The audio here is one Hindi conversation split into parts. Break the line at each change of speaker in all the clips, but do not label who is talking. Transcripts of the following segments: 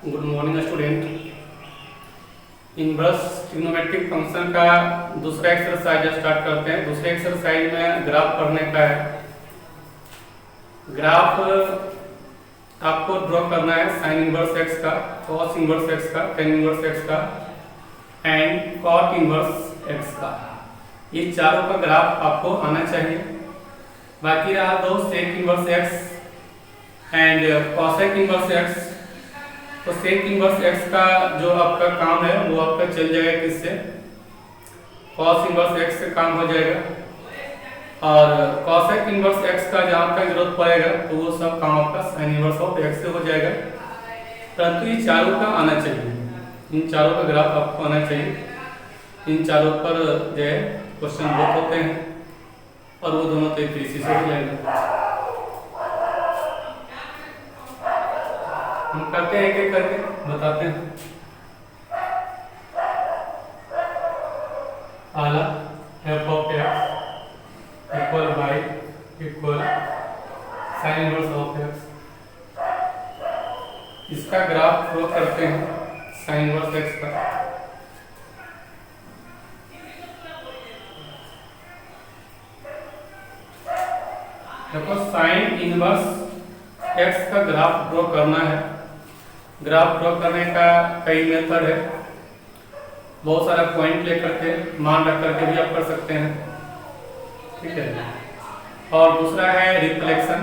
Good morning student. Inverse trigonometric function का दूसरा एक्सरसाइज स्टार्ट करते हैं। दूसरे एक्सरसाइज में ग्राफ पढ़ने का है। ग्राफ आपको ड्रॉ करना है साइन इनवर्स एक्स का, कॉस इनवर्स एक्स का, टेन इनवर्स एक्स का एंड कॉट इनवर्स एक्स का। ये चारों का ग्राफ आपको आना चाहिए। बाकी रहा दो sec inverse x and cosec inverse x. तो सेक इनवर्स एक्स का जो आपका काम है वो आपका चल जाएगा किससे, कॉस इनवर्स एक्स से काम हो जाएगा। और कॉसेक इनवर्स एक्स का जहाँ तक जरूरत पड़ेगा तो वो सब काम आपका साइन इनवर्स ऑफ एक्स से हो जाएगा। परंतु ये चारों का आना चाहिए, इन चारों का ग्राफ आपको आना चाहिए। इन चारों पर जो है क्वेश्चन बहुत होते हैं और वो दोनों तो इसी से हो जाएगा। हम करते हैं एक एक करके बताते हैं। आला f of x equal y equal sine inverse of x. इसका ग्राफ ड्रॉ करते हैं साइन इनवर्स एक्स का। देखो साइन इनवर्स एक्स का ग्राफ ड्रॉ करना है। ग्राफ ड्रॉ करने का कई मेथड है, बहुत सारा पॉइंट लेकर के मान रख करके भी आप कर सकते हैं, ठीक है। और दूसरा है रिफ्लेक्शन,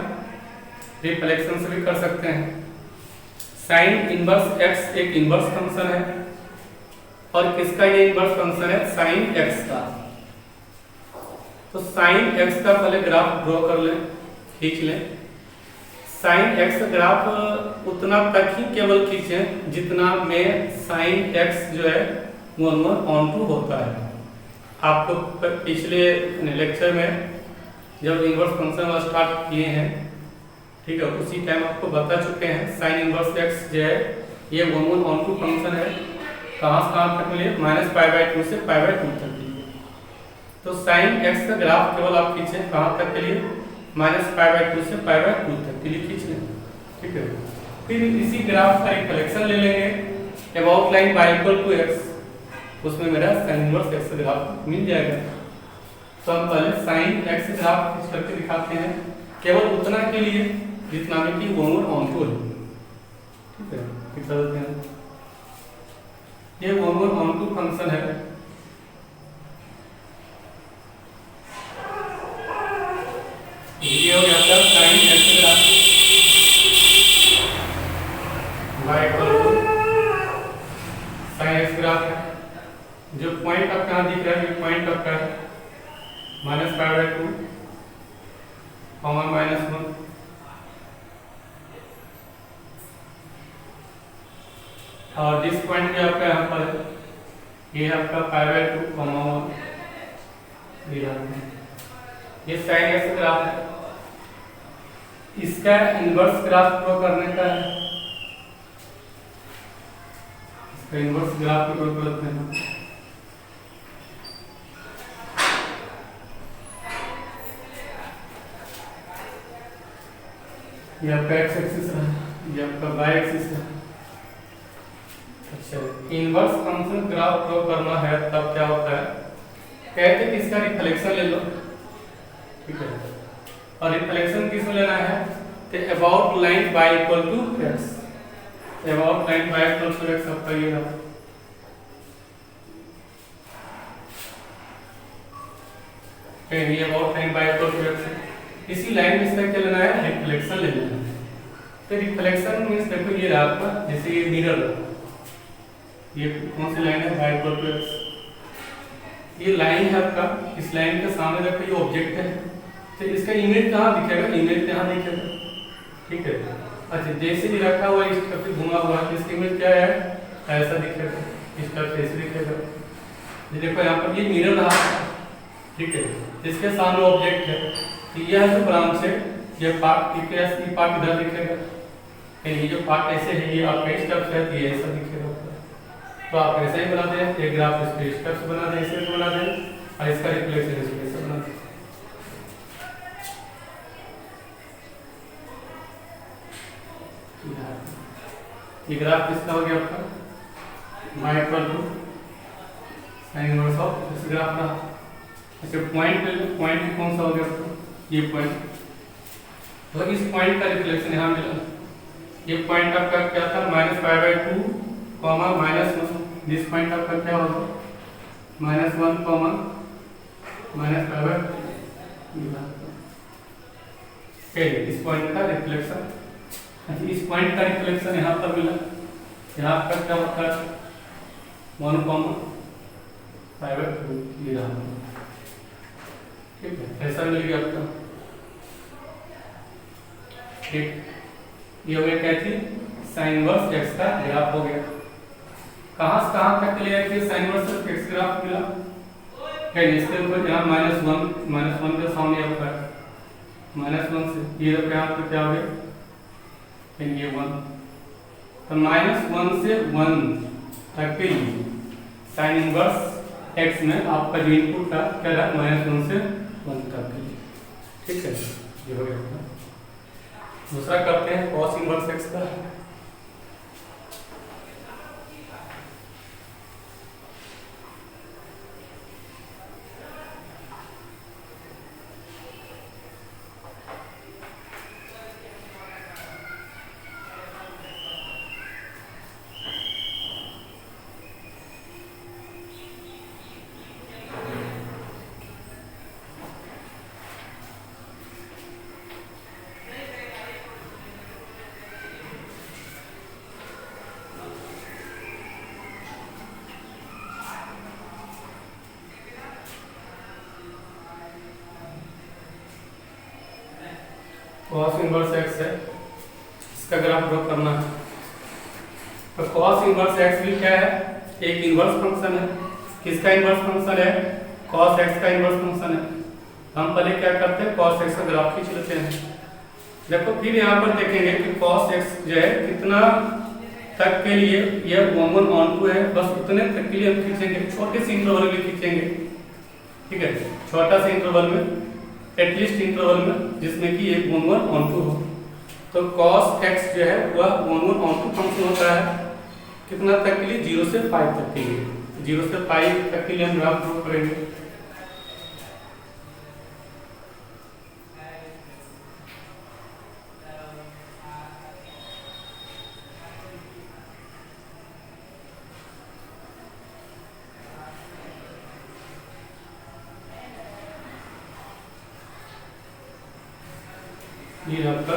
रिफ्लेक्शन से भी कर सकते हैं। साइन इनवर्स एक्स एक इनवर्स फंक्शन है और किसका ये इनवर्स फंक्शन है, साइन एक्स का। तो साइन एक्स का पहले ग्राफ ड्रॉ कर लें, खींच लें। साइन एक्स ग्राफ उतना तक ही केवल खींचें जितना में साइन एक्स जो है वो ऑन टू होता है। आपको पिछले लेक्चर में जब इनवर्स फंक्शन स्टार्ट किए हैं, ठीक है, उसी टाइम आपको बता चुके हैं साइन इनवर्स एक्स जो है ये वन ऑन टू फंक्शन है। कहाँ से कहाँ तक मिले, -π/2 से π/2 तक के लिए। तो साइन एक्स का ग्राफ केवल आप खींचें कहाँ तक के लिए, -π/2 से π/2 तक के लिए खींच लें, ठीक है। फिर इसी ग्राफ का रिफ्लेक्शन ले लेंगे about line y equal to x, उसमें मेरा साइन इनवर्स x ग्राफ मिल जाएगा। तो हम पहले साइन x ग्राफ खींच करके दिखाते हैं केवल उतना के लिए जितना में कि वो ऑन टू है, ठीक है। दिखा देते हैं, ये वो ऑन टू फंक्शन है। ये हो गया था sine x graph y equal to sine x graph है। जो पॉइंट आपका यहाँ दिख रहा है, ये पॉइंट आपका है -π/2 -1। और जिस पॉइंट पे आपका यहाँ पर है, ये आपका π/2 1। ये साइन एक्स ग्राफ है। इसका इनवर्स ग्राफ ड्रॉ करने का है। इसका इनवर्स ग्राफ ड्रॉ करते हैं। ये आपका एक्स एक्सिस है, ये आपका वाई एक्सिस है। अच्छा, इनवर्स फंक्शन ग्राफ ड्रॉ करना है तब क्या होता है, कहते हैं कि इसका रिफ्लेक्शन ले लो, ठीक है। और रिफ्लेक्शन किसमें लेना है, तो about line y equal to x, about line y equal to x आपका ये है। ये about line y equal to x, इसी लाइन में इसका क्या लेना है, रिफ्लेक्शन ले लेना है। तो रिफ्लेक्शन मींस देखो ये रहा आपका, जैसे ये मिरर, ये कौन सी लाइन है, y इक्वल टू x। ये लाइन है आपका, इस लाइन के सामने देखो ये ऑब्जेक्ट है, तो इसका इमेज कहाँ दिखेगा, इमेज यहाँ दिखेगा, ठीक है। अच्छा, जैसे ही रखा हुआ इस तरफ घुमा हुआ, इसका इमेज क्या है, ऐसा दिखेगा, इस तरफ ऐसे दिखेगा। ये देखो यहाँ पर ये मिरर रहा, ठीक है, इसके सामने ऑब्जेक्ट है। तो यह जो ब्रांच है, ये पार्ट इधर दिखेगा, ये जो पार्ट ऐसे है ये आपका इस तरफ है, ये ऐसा दिखेगा। तो आप ऐसे ही बना दें, ये ग्राफ इसके इस तरफ से बना दें, ऐसे बना दें, और इसका रिफ्लेक्शन ऐसे बना दें। ये ग्राफ किसका हो गया आपका, y equal to sine inverse of इस ग्राफ का। अच्छा पॉइंट ले लो, पॉइंट कौन सा हो गया आपका, ये पॉइंट, तो इस पॉइंट का रिफ्लेक्शन यहाँ मिला। ये पॉइंट आपका क्या था, -π/2 कॉमा -1, दिस पॉइंट आपका क्या होगा, -1 कॉमा -π/2। इस पॉइंट का रिफ्लेक्शन, अच्छा इस पॉइंट का रिफ्लेक्शन यहाँ पर मिला, यहाँ पर क्या होता है 1 कॉमा π/2 ये रहा, ठीक है, ऐसा मिल गया आपका। ठीक, ये हो गया क्या चीज, साइन इनवर्स एक्स का ग्राफ हो गया। कहां से कहां तक क्लियर किया, साइन इनवर्स एक्स ग्राफ मिला है, इसके ऊपर यहाँ -1 के सामने आपका -1 से ये यहाँ पे क्या हो गया, ये 1, तो -1 से 1 तक के लिए साइन इनवर्स एक्स में आपका जो इनपुट था क्या रहा, -1 से 1 तक के लिए, ठीक है, ये हो गया। दूसरा करते हैं कॉस इनवर्स एक्स का। कॉस इनवर्स एक्स है, इसका ग्राफ ड्रॉ करना है। तो कॉस इनवर्स एक्स भी क्या है, एक इनवर्स फंक्शन है। किसका इनवर्स फंक्शन है, कॉस एक्स का इनवर्स फंक्शन है। हम पहले क्या करते हैं, कॉस एक्स का ग्राफ खींच लेते हैं। देखो फिर यहाँ पर देखेंगे कि कॉस एक्स जो है कितना तक के लिए यह 1 on 2 है, बस उतने तक के लिए हम खींचेंगे, छोटे से इंटरवल में खींचेंगे, ठीक है, छोटा सा इंटरवल में, एटलीस्ट इंटरवल में जिसमें कि एक 1 on 2 हो। तो cos x जो है वह 1 on 2 फंक्शन होता है, कितना तक के लिए, 0 से 5 तक के लिए। 0 से 5 तक के लिए हम ग्राफ ड्रॉ करेंगे। ये आपका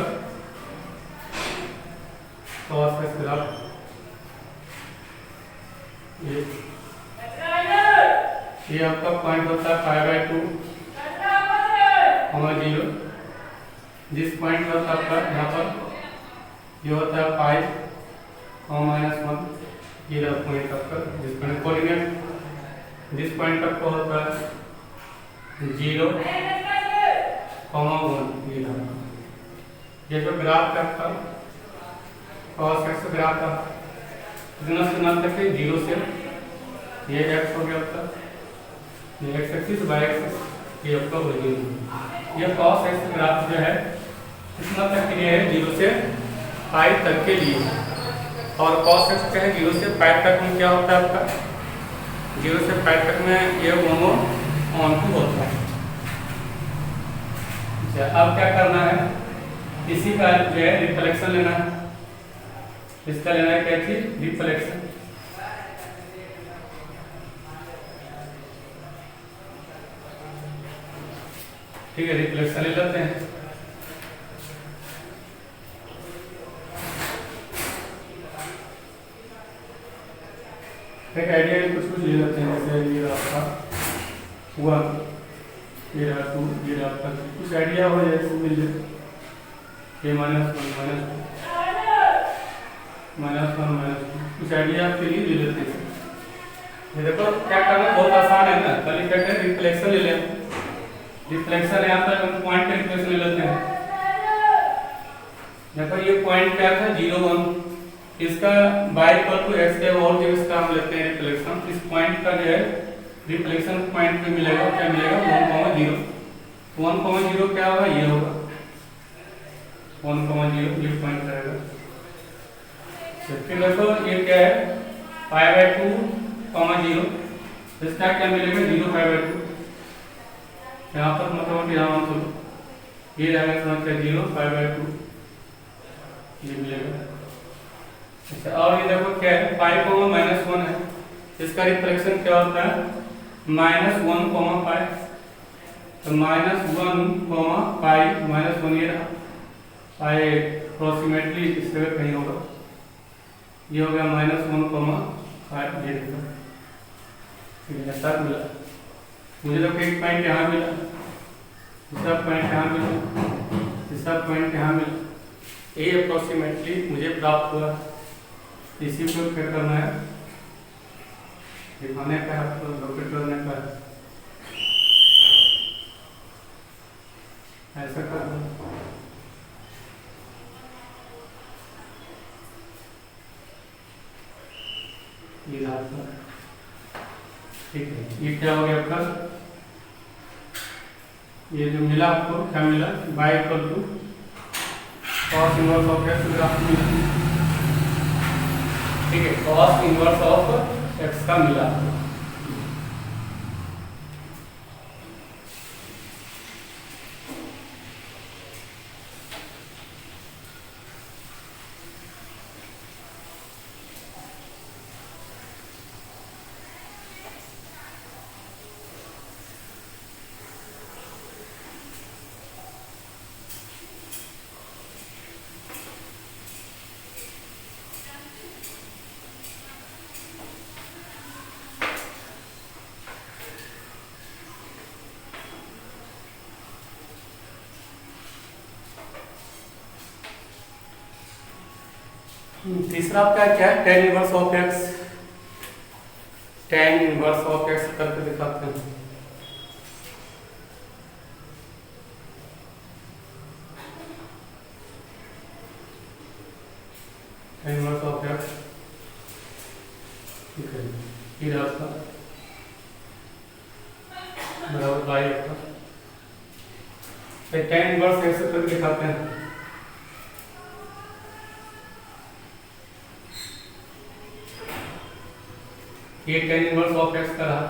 cos x ग्राफ, ये आपका पॉइंट होता है π/2 0, जिस पॉइंट पर आपका यहाँ पर ये होता है पाई -1, ये रहा पॉइंट आपका, जिस पॉइंट कोऑर्डिनेट, जिस पॉइंट आपका होता है 0, 1, ये रहा। ये जो ग्राफ का cos x ग्राफ का कितना से कितना तक है, 0 से, ये x हो गया आपका, ये x एक्सिस y एक्सिस, ये आपका ओरिजिन। ये cos x ग्राफ जो है कितना तक के लिए है, 0 से पाई तक के लिए। और cos x का है 0 से पाई तक में क्या होता है आपका, 0 से पाई तक में ये 1 on 2 होता है। अब क्या करना है, इसी का जो है रिफ्लेक्शन लेना है, इसका लेना है क्या चीज, रिफ्लेक्शन। ठीक है, रिफ्लेक्शन ले लेते हैं। एक आइडिया कुछ ले लेते हैं, जैसे ये आपका 1, ये 2, ये आपका कुछ आइडिया हो जाए, मिल जाए, ये -1 कुछ आइडिया आपके लिए ले लेते हैं। ये देखो क्या करना, बहुत आसान है ना, पहले क्या करें, रिफ्लेक्शन ले लें। रिफ्लेक्शन यहाँ पर हम पॉइंट का रिफ्लेक्शन ले लेते हैं। देखो ये पॉइंट क्या था, 0, 1, इसका y = x है, और जो इसका हम लेते हैं रिफ्लेक्शन, इस पॉइंट का जो है रिफ्लेक्शन पॉइंट पे मिलेगा, क्या मिलेगा, 1,0। 1,0 क्या होगा, ये होगा 1,0, ये पॉइंट रहेगा। फिर देखो ये क्या है, पाई बाय 2 कॉमा 0, इसका क्या मिलेगा 0 पाई बाय 2, यहाँ पर मतलब यहाँ मान लो ये रहेगा समझ 0 पाई बाय 2 ये मिलेगा। अच्छा और ये देखो क्या है, पाई कॉमा माइनस 1 है, इसका रिफ्लेक्शन क्या होता है माइनस 1 कॉमा पाई, तो माइनस 1 कॉमा पाई, माइनस 1 ये रहा पाई अप्रोक्सीमेटली इस जगह कहीं होगा, ये हो गया माइनस 1 कॉमा पाई, ये देखो ऐसा मिला मुझे। तो एक पॉइंट यहाँ मिला, दूसरा पॉइंट यहाँ मिला, तीसरा पॉइंट यहाँ मिला, ये अप्रोक्सीमेटली मुझे प्राप्त हुआ। इसी को क्या करना है, दिखाने का है, आपको लोकेट करने का है, ऐसा करना ये रास्ता, ठीक है। ये क्या हो गया आपका, ये जो मिला आपको क्या मिला, y equal to cos inverse of x graph मिला, ठीक है, कॉस इनवर्स ऑफ एक्स का मिला। तीसरा आपका क्या है, tan inverse of x, tan inverse of x करके दिखाते हैं। tan इनवर्स ऑफ x, ठीक है, ये रास्ता बराबर बाई आपका, tan इनवर्स x करके दिखाते हैं। ये tan इनवर्स ऑफ x का रहा,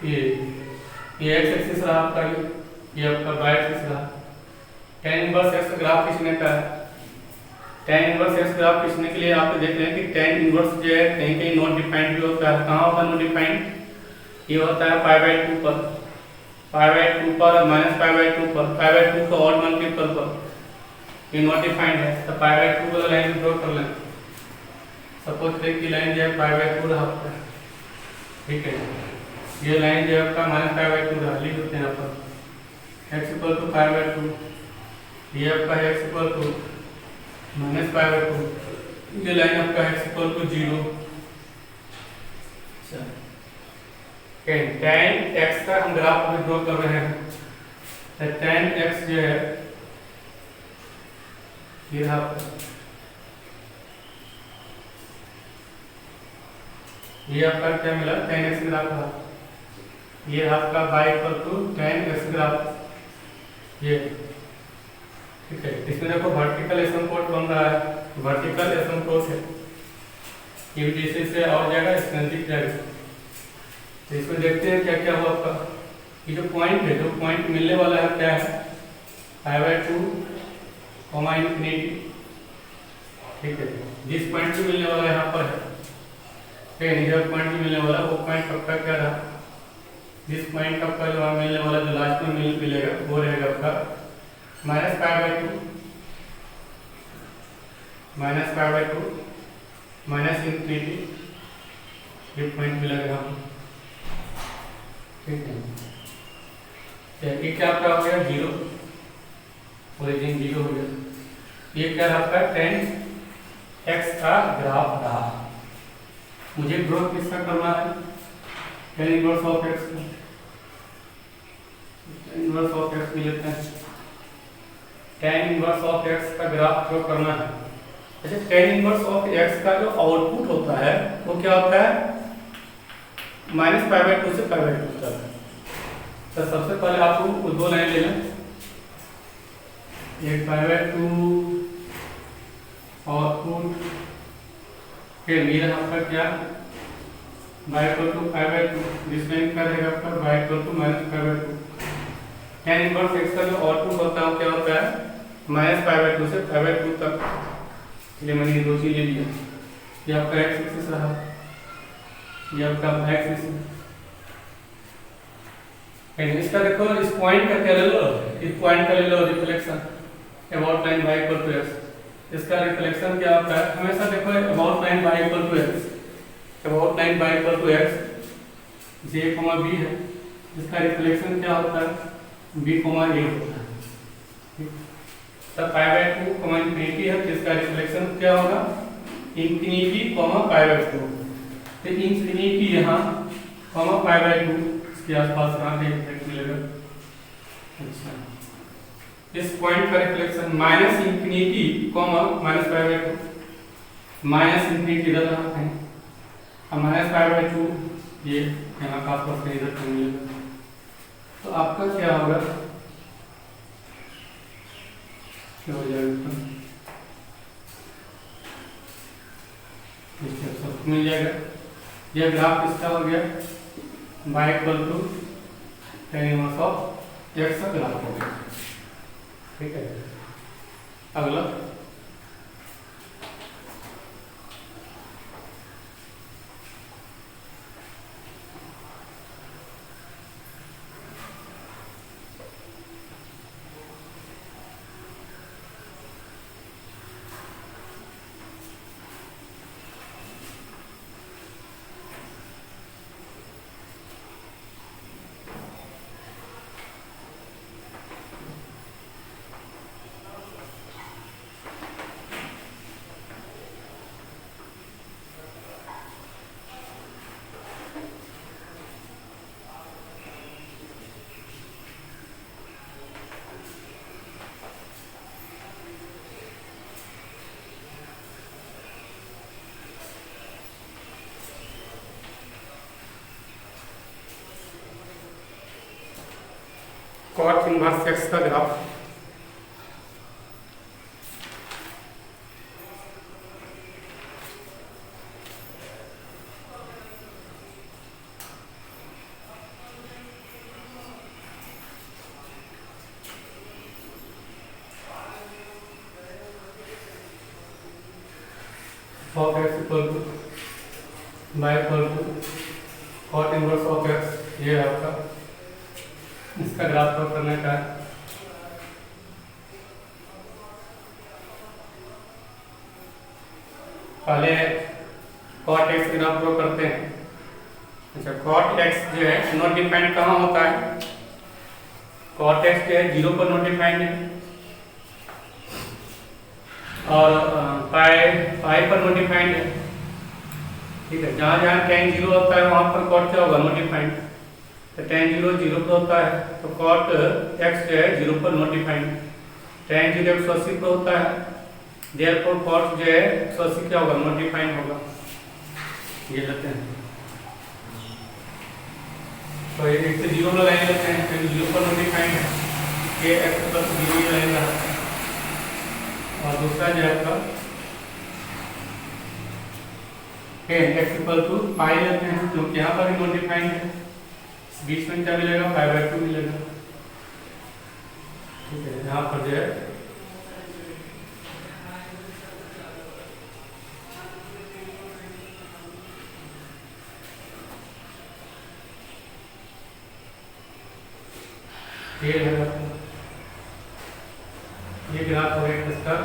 ये x एक्सिस रहा आपका, ये आपका y एक्सिस रहा। tan इनवर्स x ग्राफ खींचने का है, tan इनवर्स x ग्राफ खींचने के लिए आप देख रहे हैं कि tan इनवर्स जो है कहीं कहीं नॉट डिफाइंड भी होता है। कहाँ होता है नॉट डिफाइंड, ये होता है पाई बाय 2 पर, पाई बाय 2 पर माइनस पाई बाय 2 पर, पाई बाय 2 का ऑड मल्टीपल पर, ये नॉट डिफाइंड है। तो पाई बाय 2 वाला लाइन ड्रॉ कर लें, सपोज करें कि लाइन जो है पाई बाय 2 रहा आपका, ठीक है, ये लाइन जो है आपका माइनस पाई बाय 2 रहा, लिख देते हैं यहाँ पर x equal to pi by 2, ये आपका है x equal to minus pi by 2, ये लाइन आपका x equal to 0। tan x का हम ग्राफ अभी ड्रॉ कर रहे हैं, तो tan x जो है ये आपका, ये आपका क्या मिला tan x ग्राफ रहा, ये आपका y equal to tan x graph, ये ठीक है। इसमें देखो वर्टिकल एसिम्पोट बन रहा है, वर्टिकल एसिम्पोट है, ये जैसे से और जाएगा इस नजदीक जाएगा। तो इसमें देखते हैं क्या क्या हुआ आपका, ये जो पॉइंट है, जो पॉइंट मिलने वाला है क्या है पाई बाय 2 कॉमा इनफिनिटी, ठीक है, जिस पॉइंट पे मिलने वाला यहाँ पर है, ठीक है, जो पॉइंट मिलने वाला वो पॉइंट आपका क्या रहा, जिस पॉइंट आपका जो मिलने वाला जो लास्ट में मिलेगा वो रहेगा आपका minus pi by 2, minus pi by 2 minus infinity, ये पॉइंट मिलेगा यहाँ पर, ठीक है। ये क्या आपका हो गया 0, ओरिजिन 0 हो गया। ये क्या आपका tan x का ग्राफ रहा। मुझे ग्रोथ किसका करना है, tan इनवर्स ऑफ x का, tan इनवर्स ऑफ x भी लेते हैं, tan इनवर्स ऑफ x का ग्राफ ड्रॉ करना है। अच्छा, tan इनवर्स ऑफ x का जो आउटपुट होता है वो क्या होता है माइनस पाई बाय 2 से पाई बाय 2 तक। तो सबसे पहले आपको दो लाइन ले लें, एक पाई बाय 2 आउटपुट फिर ये रहा आपका क्या y equal to 5/2, this line क्या रहेगा आपका y equal to -5/2। tan inverse x का जो आउटपुट होता है वो क्या होता है -5/2 से 5/2 तक। इसलिए मैंने ये दो चीज ले लिया। ये आपका x एक्सिस रहा, ये आपका y एक्सिस। इसका देखो इस पॉइंट का क्या ले लो, इस पॉइंट का ले लो reflection about line y equal to x। इसका रिफ्लेक्शन क्या होता है हमेशा देखो about line y equal to x, about line y equal to x j, b है। इसका रिफ्लेक्शन क्या होता है b, a होता है। तब π/2 इंफिनिटी है, जिसका रिफ्लेक्शन क्या होगा इंफिनिटी, π/2। तो इंफिनिटी यहाँ π/2 इसके आसपास कहाँ कहीं इफेक्ट मिलेगा। अच्छा, इस पॉइंट का reflection minus infinity -π/2, minus infinity इधर रहा है और -π/2 ये यहाँ का आसपास कहीं इधर कहीं मिलेगा। तो आपका क्या होगा, क्या हो जाएगा, सब मिल जाएगा। यह ग्राफ किसका हो गया y equal to tan inverse of x का ग्राफ हो गया। ठीक है, अगला cot इनवर्स x का graph. of x equal to y equal to cot inverse of x, ये है आपका इसका ग्राफ प्लॉट करने का है। पहले cot x ग्राफ प्लॉट करते हैं। अच्छा, cot x जो है नॉट डिफाइंड कहाँ होता है, cot x जो है 0 पर नॉट डिफाइंड है और पाई पर नॉट डिफाइंड है। ठीक है, जहाँ जहाँ tan 0 होता है वहाँ पर cot क्या होगा नॉट डिफाइंड। तो tan 0 0 पर होता है तो cot x जो है 0 पर नॉट डिफाइंड। tan 0 180 पर होता है, देयरफॉर cot जो है 180 क्या होगा नॉट डिफाइंड होगा। ये लेते हैं तो ये एक से 0 लगाए लेते हैं, क्योंकि 0 पर नॉट डिफाइंड है, ये x प्लस 0 ही रहेगा। और दूसरा जो है आपका x इक्वल टू पाई लेते हैं, क्योंकि यहाँ पर भी नॉट डिफाइंड है, बीच में क्या मिलेगा π/2 मिलेगा। ठीक है, यहाँ पर जो है ये है, ये ग्राफ हो गया किसका,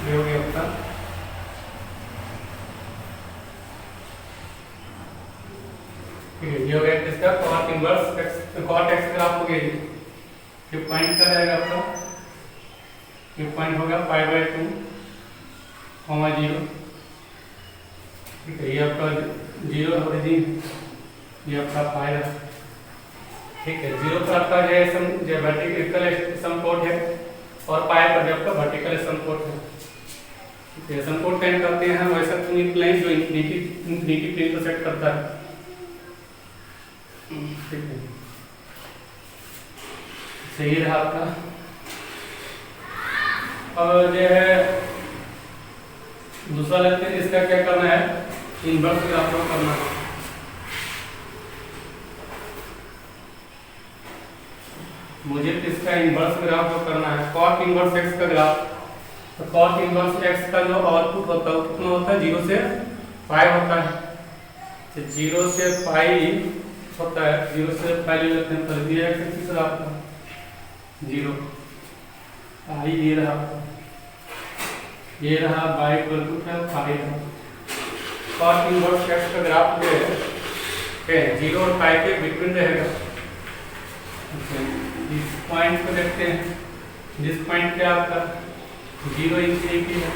ये हो गया आपका ये हो गया किसका cot inverse x, cot x graph हो गया। ये पॉइंट का रहेगा आपका, ये पॉइंट होगा π/2, 0। ठीक है, ये आपका 0 ओरिजिन, ये आपका पाई है। ठीक है, 0 पर आपका जो है जो वर्टिकल समकोण है और पाई पर जो आपका वर्टिकल समकोण है। ठीक है, समकोण कैन करते हैं वैसा प्लेन जो इंफिनिटी प्लेन को सेट करता है। ठीक है, सही रहा आपका। और ये है दूसरा लेते हैं, इसका क्या करना है, इनवर्स ग्राफ ड्रॉ करना है। मुझे इसका इनवर्स ग्राफ ड्रॉ करना है, cot इनवर्स x का ग्राफ। तो cot इनवर्स x का जो आउटपुट होता है वो कितना होता है, 0 से पाई होता है। तो 0 से पाई होता है, 0 से पाई ले लेते हैं, तो ये x एक्सिस रहा आपका 0, पाई ये रहा, ये रहा बाई इक्वल टू क्या, पाई रहा। cot इनवर्स x का ग्राफ जो है 0 और पाई के बिटवीन रहेगा। इस पॉइंट को देखते हैं, जिस पॉइंट पे आपका 0 इंफिनिटी है,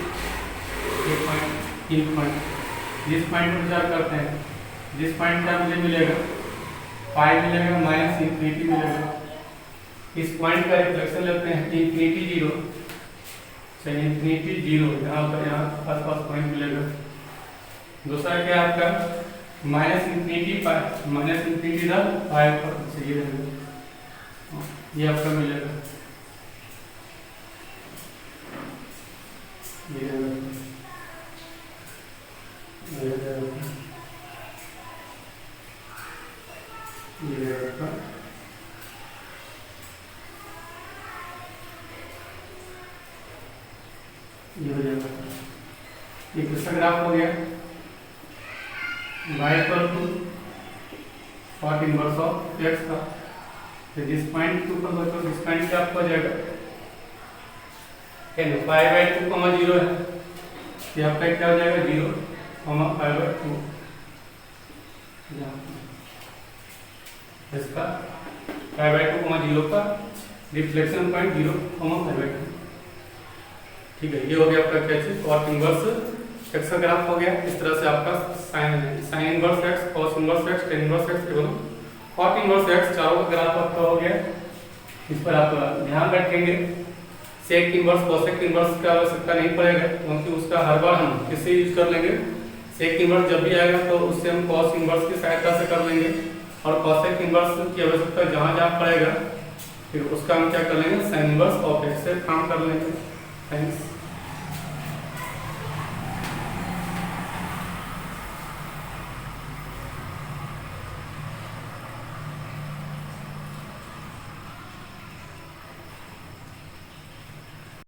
ये पॉइंट, इन पॉइंट, जिस पॉइंट पर विचार करते हैं, जिस पॉइंट पे मुझे मिलेगा पाई मिलेगा माइनस इंफिनिटी मिलेगा। इस पॉइंट का रिफ्लेक्शन लेते हैं, इंफिनिटी 0, चाहिए इंफिनिटी 0, यहाँ पर यहाँ आसपास पॉइंट मिलेगा। दूसरा क्या आपका माइनस इंफिनिटी पाई, माइनस इंफिनिटी था पाई पर चाहिए रहेगा, ये आपका मिलेगा, ये हो जाएगा। ये किसका ग्राफ हो गया, y equal to cot inverse of x का। तो जिस पॉइंट के ऊपर बचो, जिस पॉइंट पे आपको हो जाएगा पाई बाई 2 कॉमा 0 है, ये आपका क्या हो जाएगा 0 कॉमा पाई बाई 2, इसका पाई बाई 2 कॉमा 0 का reflection point 0 comma pi by 2। ठीक है, ये हो गया आपका क्या चीज, cot इनवर्स x का ग्राफ हो गया। इस तरह से आपका sign inverse x, cos inverse x, tan inverse x के बोलो cot इनवर्स x, चारों का ग्राफ आपका हो गया। इस पर आप ध्यान रखेंगे, सेक इनवर्स कोसेक इनवर्स का आवश्यकता नहीं पड़ेगा, क्योंकि उसका हर बार हम किससे यूज कर लेंगे, सेक इनवर्स जब भी आएगा तो उससे हम cos इनवर्स की सहायता से कर लेंगे, और कोसेक इनवर्स की आवश्यकता जहाँ जहाँ पड़ेगा फिर उसका हम क्या कर लेंगे, साइन इनवर्स ऑफ x से काम कर लेंगे। थैंक्स।